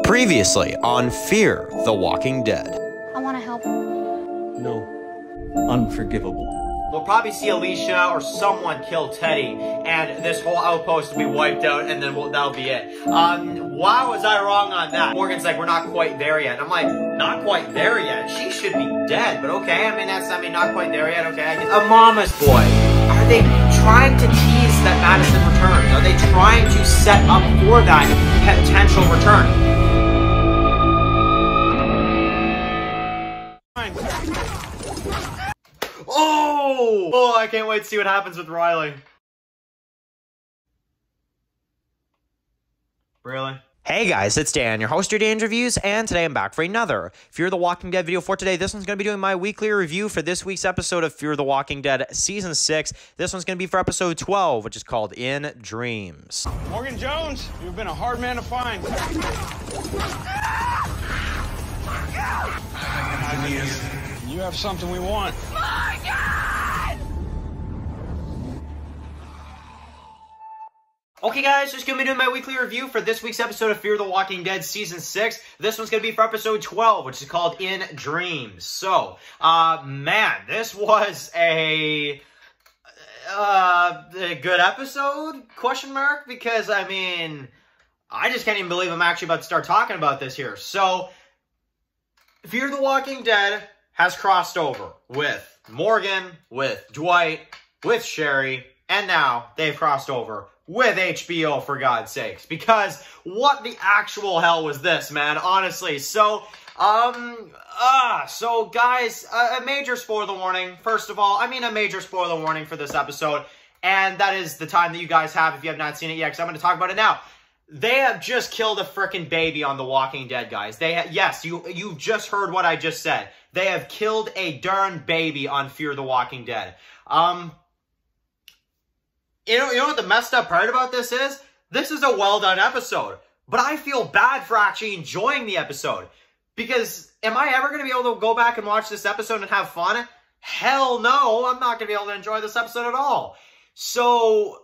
Previously on Fear the Walking Dead. I want to help. No. Unforgivable. We'll probably see Alicia or someone kill Teddy, and this whole outpost will be wiped out, and then that'll be it. Why was I wrong on that? Morgan's like, we're not quite there yet. I'm like, not quite there yet? She should be dead, but okay. I mean, not quite there yet, okay. A mama's boy. Are they trying to tease that Madison returns? Are they trying to set up for that potential return? Oh, I can't wait to see what happens with Riley. Really? Hey guys, it's Dan, your host of TWD Reviews, and today I'm back for another Fear the Walking Dead video for today. This one's going to be doing my weekly review for this week's episode of Fear the Walking Dead Season 6. This one's going to be for episode 12, which is called In Dreams. Morgan Jones, you've been a hard man to find. You have something we want. Okay guys, just gonna be doing my weekly review for this week's episode of Fear the Walking Dead Season 6. This one's gonna be for episode 12, which is called In Dreams. So, man, this was a good episode? Question mark? Because, I mean, I just can't even believe I'm actually about to start talking about this here. So, Fear the Walking Dead has crossed over with Morgan, with Dwight, with Sherry, and now they've crossed over with HBO, for God's sakes. Because what the actual hell was this, man? Honestly. So, so guys, a major spoiler warning. First of all, I mean a major spoiler warning for this episode. And that is the time that you guys have if you have not seen it yet, because I'm going to talk about it now. They have just killed a freaking baby on The Walking Dead, guys. Yes, you just heard what I just said. They have killed a darn baby on Fear the Walking Dead. You know what the messed up part about this is? This is a well-done episode. But I feel bad for actually enjoying the episode. Because, am I ever going to be able to go back and watch this episode and have fun? Hell no, I'm not going to be able to enjoy this episode at all. So,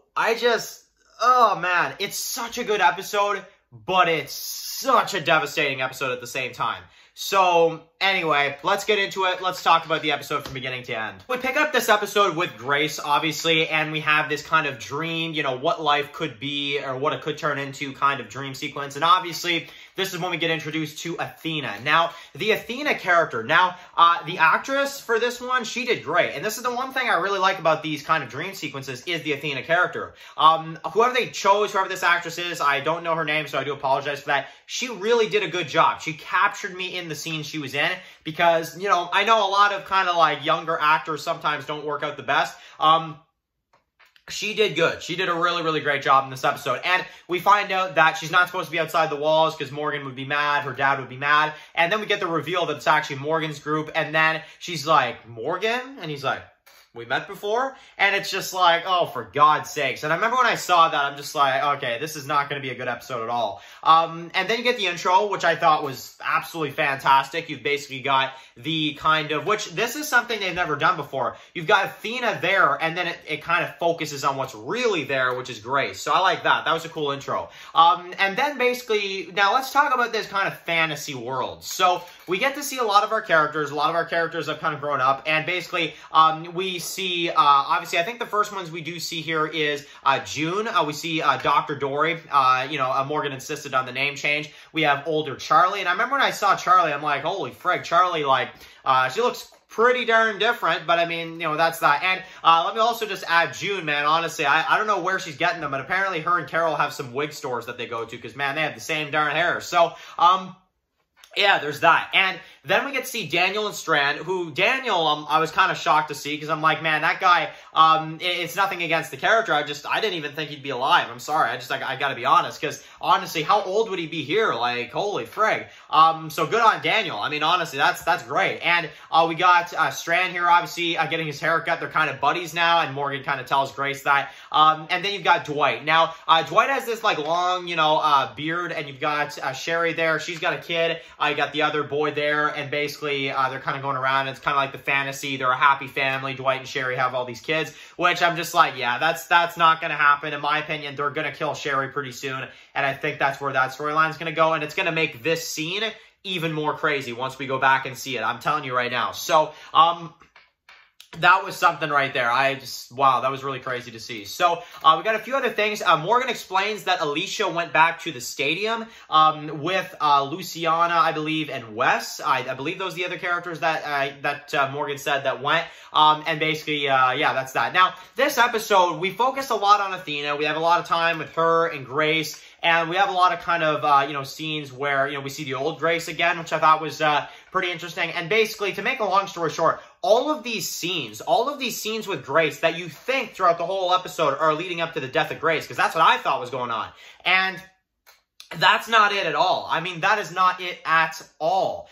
oh man, it's such a good episode, but it's such a devastating episode at the same time. So, anyway, let's get into it. Let's talk about the episode from beginning to end. We pick up this episode with Grace, obviously, and we have this kind of dream, you know, what life could be or what it could turn into kind of dream sequence. And obviously, this is when we get introduced to Athena. Now, the Athena character, the actress for this one, she did great. And this is the one thing I really like about these kind of dream sequences is the Athena character. Whoever they chose, whoever this actress is, I don't know her name, so I do apologize for that. She really did a good job. She captured me in the scene she was in because, you know, I know a lot of kind of like younger actors sometimes don't work out the best. She did good. She did a really, really great job in this episode. And we find out that she's not supposed to be outside the walls because Morgan would be mad, her dad would be mad. And then we get the reveal that it's actually Morgan's group. And then she's like, Morgan? And he's like, we met before? And it's just like, oh, for God's sakes. And I remember when I saw that, I'm just like, okay, this is not going to be a good episode at all. And then you get the intro, which I thought was absolutely fantastic. You've basically got the kind of, which this is something they've never done before. You've got Athena there, and then it kind of focuses on what's really there, which is Grace. So I like that. That was a cool intro. And then basically, now let's talk about this kind of fantasy world. So we get to see a lot of our characters. A lot of our characters have kind of grown up, and basically, we see, obviously, I think the first ones we do see here is June. We see Dr. Dory. Morgan insisted on the name change. We have older Charlie, and I remember when I saw Charlie, I'm like, holy frig, Charlie, like, she looks pretty darn different, but I mean, you know, that's that. And let me also just add June, man. Honestly, I don't know where she's getting them, but apparently her and Carol have some wig stores that they go to because, man, they have the same darn hair. So, yeah, there's that. And then we get to see Daniel and Strand, who Daniel, I was kind of shocked to see because I'm like, man, that guy, it's nothing against the character. I didn't even think he'd be alive. I'm sorry. I got to be honest because honestly, how old would he be here? Like, holy frig. So good on Daniel. I mean, honestly, that's great. And we got Strand here, obviously, getting his haircut. They're kind of buddies now, and Morgan kind of tells Grace that. And then you've got Dwight. Now, Dwight has this, like, long, beard, and you've got Sherry there. She's got a kid. I got the other boy there, and basically they're kind of going around. It's kind of like the fantasy. They're a happy family. Dwight and Sherry have all these kids, which I'm just like, yeah, that's not going to happen. In my opinion, they're going to kill Sherry pretty soon, and I think that's where that storyline is going to go, and it's going to make this scene even more crazy once we go back and see it. I'm telling you right now. So, that was something right there. Wow, that was really crazy to see. So, we got a few other things. Morgan explains that Alicia went back to the stadium with Luciana, I believe, and Wes. I believe those are the other characters that Morgan said that went. And basically, yeah, that's that. Now, this episode, we focus a lot on Athena. We have a lot of time with her and Grace. And we have a lot of kind of, scenes where, we see the old Grace again, which I thought was pretty interesting. And basically, to make a long story short, all of these scenes with Grace that you think throughout the whole episode are leading up to the death of Grace, because that's what I thought was going on. And that's not it at all. I mean, that is not it at all.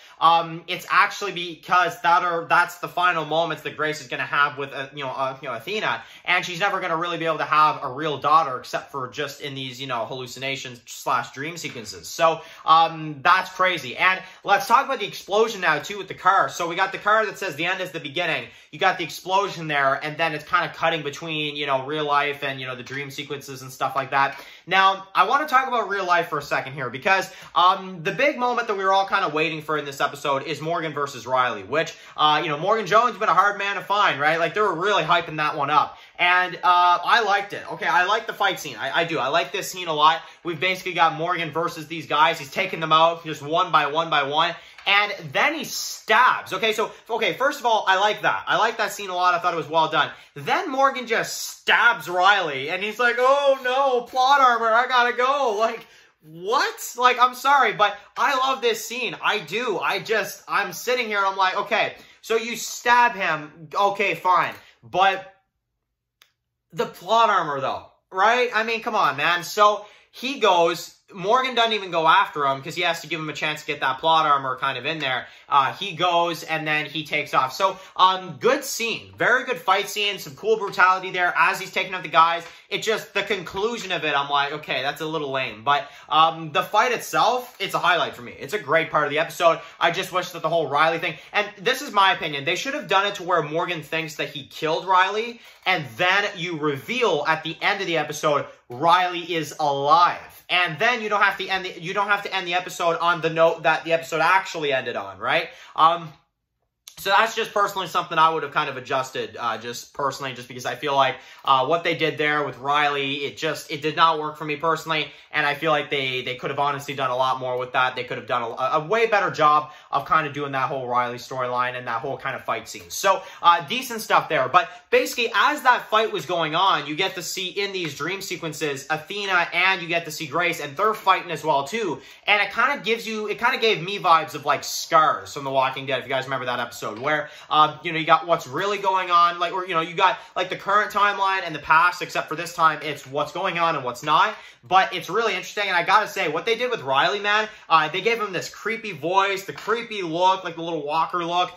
It's actually because that's the final moments that Grace is going to have with, Athena, and she's never going to really be able to have a real daughter except for just in these, hallucinations / dream sequences. So, that's crazy. And let's talk about the explosion now, too, with the car. So we got the car that says the end is the beginning. You got the explosion there, and then it's kind of cutting between, real life and, the dream sequences and stuff like that. Now, I want to talk about real life for a second here, because the big moment that we were all kind of waiting for in this episode is Morgan versus Riley, which, Morgan Jones has been a hard man to find, right? Like, they were really hyping that one up. And I liked it. Okay, I like the fight scene. I do. I like this scene a lot. We've basically got Morgan versus these guys. He's taking them out just one by one by one. And then he stabs. Okay, first of all, I like that. I like that scene a lot. I thought it was well done. Then Morgan just stabs Riley, and he's like, oh no, plot armor, I gotta go. Like, what? Like, I'm sorry, but I love this scene. I do. I'm sitting here and I'm like, okay, so you stab him. Okay, fine. But the plot armor, though, right? I mean, come on, man. So he goes... Morgan doesn't even go after him because he has to give him a chance to get that plot armor kind of in there. He goes and then he takes off. So, good scene. Very good fight scene. Some cool brutality there as he's taking out the guys. It just, the conclusion of it, I'm like, okay, that's a little lame. But the fight itself, it's a highlight for me. It's a great part of the episode. I just wish that the whole Riley thing, and this is my opinion, they should have done it to where Morgan thinks that he killed Riley, and then you reveal at the end of the episode, Riley is alive. And then you don't have to end the episode on the note that the episode actually ended on, right? So that's just personally something I would have kind of adjusted, just personally, just because I feel like what they did there with Riley, it did not work for me personally, and I feel like they could have honestly done a lot more with that. They could have done a way better job of kind of doing that whole Riley storyline and that whole kind of fight scene. So, decent stuff there. But basically, as that fight was going on, you get to see in these dream sequences Athena and you get to see Grace, and they're fighting as well too. And it kind of gave me vibes of like Scars from The Walking Dead, if you guys remember that episode, where, you got what's really going on, like, or, you got like the current timeline and the past, except for this time, it's what's going on and what's not. But it's really interesting, and I gotta say, what they did with Riley, man, they gave him this creepy voice, the creepy look, like the little walker look.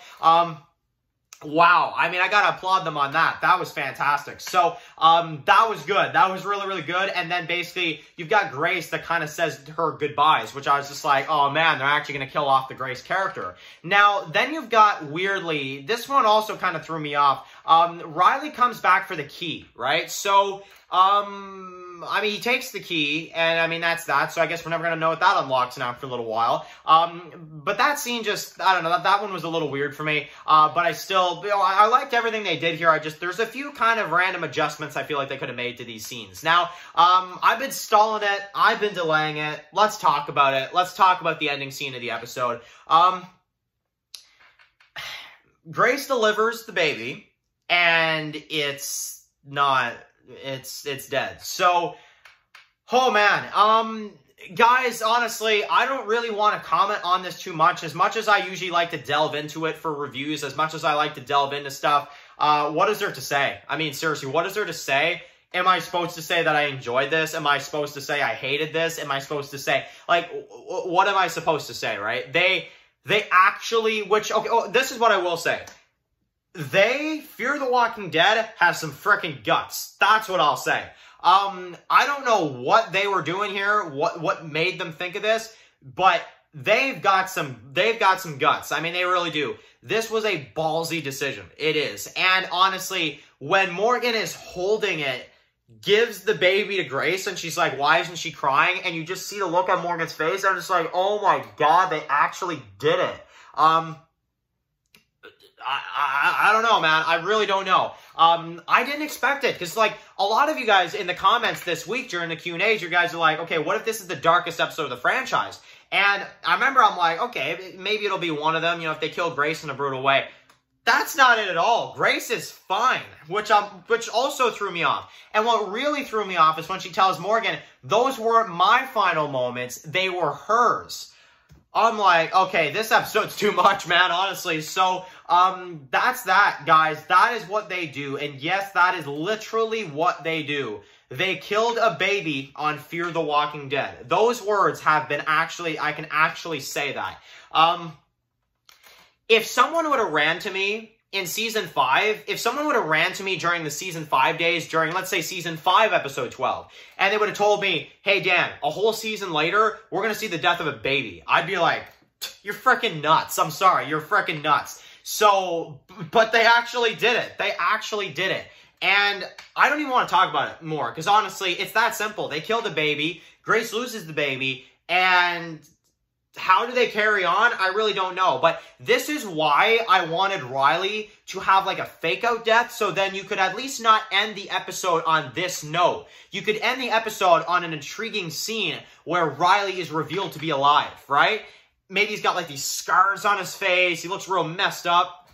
Wow. I mean, I gotta applaud them on that. That was fantastic. So, that was good. That was really, really good. And then basically, you've got Grace that kind of says her goodbyes, which I was just like, oh man, they're actually gonna kill off the Grace character. Now, then you've got, weirdly, this one also kind of threw me off. Riley comes back for the key, right? So, I mean, he takes the key, and I mean, that's that, so I guess we're never going to know what that unlocks now for a little while. But that scene just, I don't know, that one was a little weird for me, but I still, I liked everything they did here. There's a few kind of random adjustments I feel like they could have made to these scenes. Now, I've been stalling it, I've been delaying it, let's talk about it. Let's talk about the ending scene of the episode. Grace delivers the baby, and it's not... It's dead. So, oh man, guys, honestly, I don't really want to comment on this too much. As much as I usually like to delve into it for reviews, as much as I like to delve into stuff, what is there to say? I mean, seriously, what is there to say? Am I supposed to say that I enjoyed this? Am I supposed to say I hated this? Am I supposed to say, like, what am I supposed to say, right? They actually, which, okay, this is what I will say. Fear the Walking Dead has some freaking guts. That's what I'll say. I don't know what they were doing here, what made them think of this, but they've got some guts. I mean, they really do. This was a ballsy decision. It is. And honestly, when Morgan is holding it, gives the baby to Grace, and she's like, why isn't she crying? And you just see the look on Morgan's face. I'm just like, oh my God, they actually did it. I don't know, man. I really don't know. I didn't expect it, because like a lot of you guys in the comments this week during the Q&As, you guys are like, okay, what if this is the darkest episode of the franchise? And I remember I'm like, okay, maybe it'll be one of them, you know, if they kill Grace in a brutal way. That's not it at all. Grace is fine, which also threw me off. And what really threw me off is when she tells Morgan, those weren't my final moments, they were hers. I'm like, okay, this episode's too much, man, honestly. So, that's that, guys. That is what they do. And yes, that is literally what they do. They killed a baby on Fear the Walking Dead. Those words have been I can actually say that. If someone would have ran to me in Season 5, if someone would have ran to me during the Season 5 days, during, let's say, Season 5, Episode 12, and they would have told me, hey, Dan, a whole season later, we're going to see the death of a baby, I'd be like, you're freaking nuts. I'm sorry, you're freaking nuts. So, but they actually did it. They actually did it. And I don't even want to talk about it more, because honestly, it's that simple. They killed a baby, Grace loses the baby, and how do they carry on? I really don't know. But this is why I wanted Riley to have like a fake out death, so then you could at least not end the episode on this note. You could end the episode on an intriguing scene where Riley is revealed to be alive, right? Maybe he's got like these scars on his face. He looks real messed up.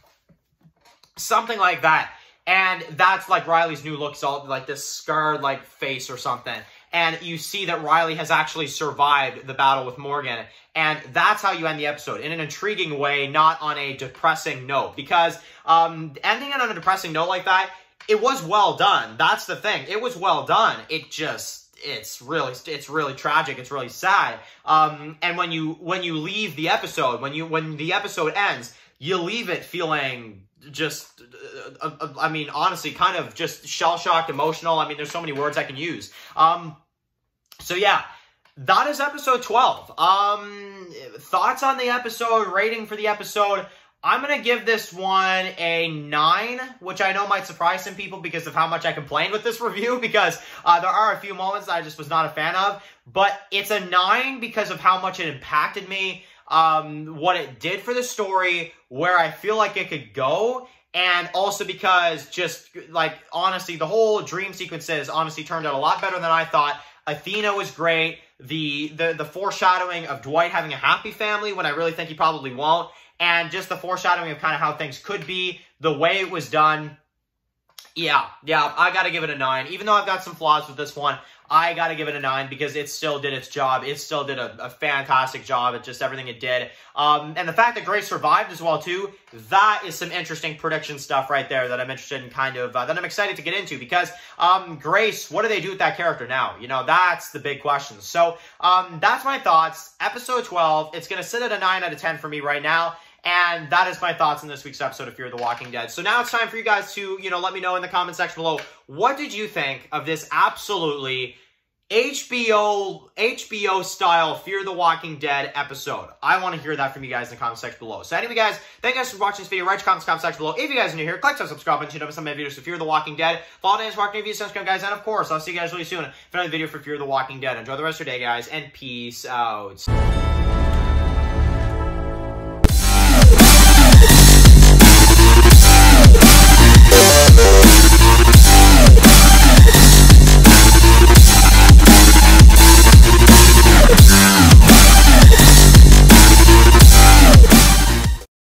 Something like that. And that's like Riley's new look. It's all like this scarred like face or something. And you see that Riley has actually survived the battle with Morgan. And that's how you end the episode, in an intriguing way, not on a depressing note. Because ending it on a depressing note like that, it was well done. That's the thing. It was well done. It's really tragic. It's really sad. And when you leave the episode, when the episode ends, you leave it feeling just, I mean, honestly, kind of just shell-shocked, emotional. I mean, there's so many words I can use. So yeah, that is episode 12. Thoughts on the episode, rating for the episode. I'm going to give this one a 9, which I know might surprise some people because of how much I complained with this review, because there are a few moments that I just was not a fan of. But it's a 9 because of how much it impacted me, what it did for the story, where I feel like it could go, and also because just, like, honestly, the whole dream sequences honestly turned out a lot better than I thought. Athena was great. The foreshadowing of Dwight having a happy family when I really think he probably won't, and just the foreshadowing of kind of how things could be, the way it was done. Yeah, I gotta give it a 9. Even though I've got some flaws with this one, I gotta give it a 9 because it still did its job. It still did a fantastic job at just everything it did. And the fact that Grace survived as well, too, that is some interesting prediction stuff right there that I'm interested in kind of, that I'm excited to get into, because Grace, what do they do with that character now? You know, that's the big question. So, that's my thoughts. Episode 12, it's gonna sit at a 9 out of 10 for me right now. And that is my thoughts on this week's episode of Fear the Walking Dead. So now it's time for you guys to, you know, let me know in the comment section below, what did you think of this absolutely HBO style Fear the Walking Dead episode? I want to hear that from you guys in the comment section below. So anyway, guys, thank you guys for watching this video. Write your comments in the comment section below. If you guys are new here, click the subscribe button so you don't miss some of my videos for Fear the Walking Dead. Follow Dan's Walking Reviews, subscribe, guys, and of course, I'll see you guys really soon for another video for Fear the Walking Dead. Enjoy the rest of your day, guys, and peace out.